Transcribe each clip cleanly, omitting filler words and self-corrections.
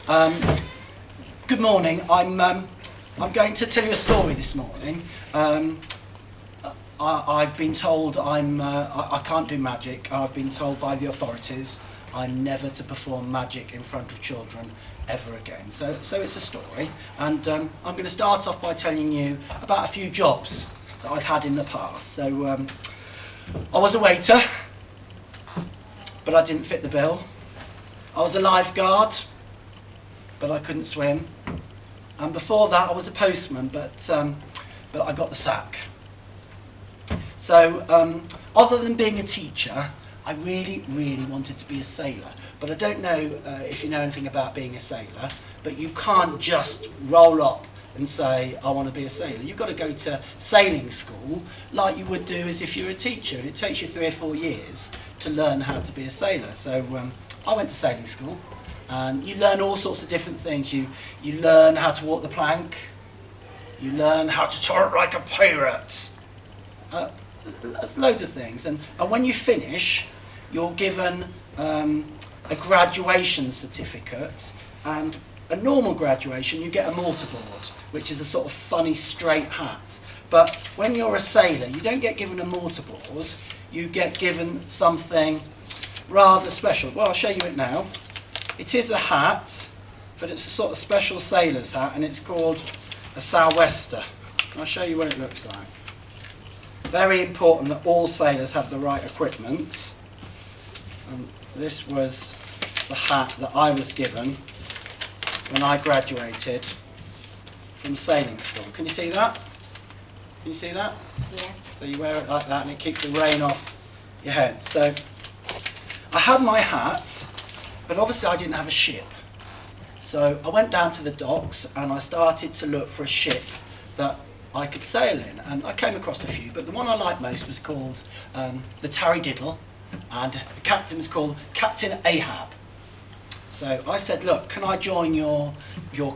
Good morning. I'm going to tell you a story this morning. I've been told I can't do magic. I've been told by the authorities I'm never to perform magic in front of children ever again. So it's a story, and I'm going to start off by telling you about a few jobs that I've had in the past. So I was a waiter, but I didn't fit the bill. I was a lifeguard, but I couldn't swim. And before that, I was a postman, but I got the sack. So, other than being a teacher, I really, really wanted to be a sailor. But I don't know if you know anything about being a sailor, but you can't just roll up and say, I want to be a sailor. You've got to go to sailing school like you would do as if you were a teacher. And it takes you 3 or 4 years to learn how to be a sailor. So I went to sailing school, and you learn all sorts of different things. You learn how to walk the plank. You learn how to talk like a pirate. There's loads of things. And when you finish, you're given a graduation certificate, and a normal graduation, you get a mortarboard, which is a sort of funny straight hat. But when you're a sailor, you don't get given a mortarboard, you get given something rather special. Well, I'll show you it now. It is a hat, but it's a sort of special sailor's hat, and it's called a sou'wester. I'll show you what it looks like. Very important that all sailors have the right equipment. And this was the hat that I was given when I graduated from sailing school. Can you see that? Can you see that? Yeah. So you wear it like that, and it keeps the rain off your head. So I had my hat, but obviously I didn't have a ship. So I went down to the docks and I started to look for a ship that I could sail in, and I came across a few, but the one I liked most was called the Tarrydiddle, and the captain was called Captain Ahab. So I said, look, can I join your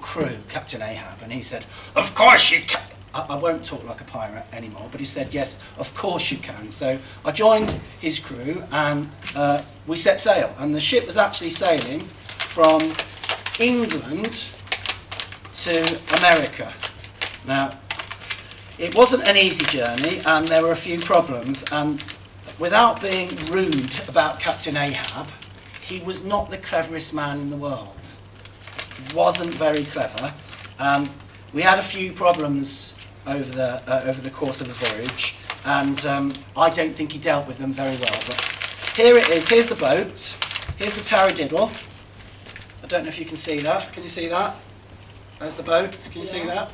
crew, Captain Ahab? And he said, of course you can. I won't talk like a pirate anymore, but he said, yes, of course you can. So I joined his crew, and we set sail, and the ship was actually sailing from England to America. Now, it wasn't an easy journey, and there were a few problems, and without being rude about Captain Ahab, he was not the cleverest man in the world. He wasn't very clever. We had a few problems over the course of the voyage, and I don't think he dealt with them very well. But here it is. Here's the boat. Here's the Tarrydiddle. I don't know if you can see that. Can you see that? There's the boat. Can you see that?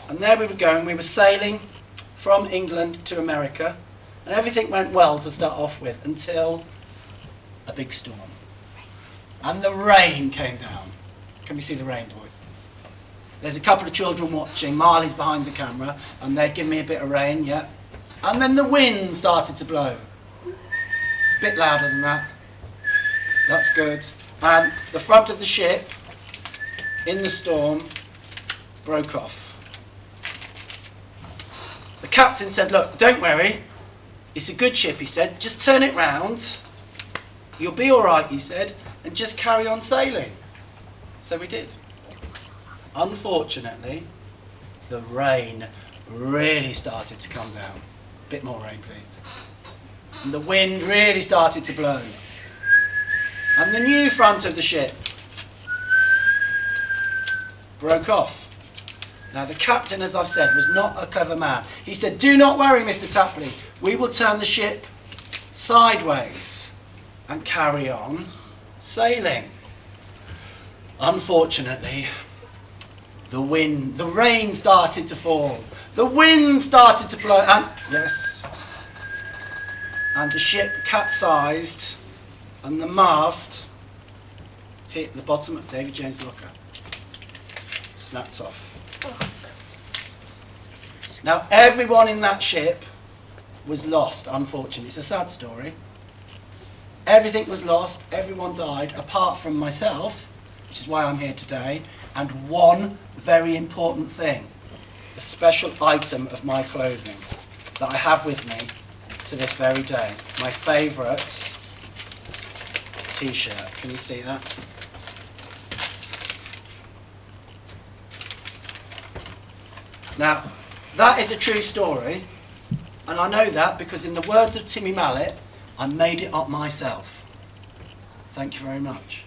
And there we were going. We were sailing from England to America, and everything went well to start off with until a big storm. And the rain came down. Can we see the rain, boys? There's a couple of children watching. Marley's behind the camera, and they'd give me a bit of rain, yeah. And then the wind started to blow. A bit louder than that. That's good. And the front of the ship, in the storm, broke off. The captain said, look, don't worry. It's a good ship, he said. Just turn it round. You'll be all right, he said, and just carry on sailing. So we did. Unfortunately, the rain really started to come down. A bit more rain, please. And the wind really started to blow. And the new front of the ship broke off. Now, the captain, as I've said, was not a clever man. He said, do not worry, Mr. Tapley. We will turn the ship sideways and carry on sailing. Unfortunately, the rain started to fall. The wind started to blow, and the ship capsized, and the mast hit the bottom of David Jones' locker. Snapped off. Now, everyone in that ship was lost, unfortunately. It's a sad story. Everything was lost, everyone died, apart from myself, which is why I'm here today, and one very important thing, a special item of my clothing that I have with me to this very day. My favourite t-shirt. Can you see that? Now, that is a true story, and I know that because in the words of Timmy Mallet, I made it up myself. Thank you very much.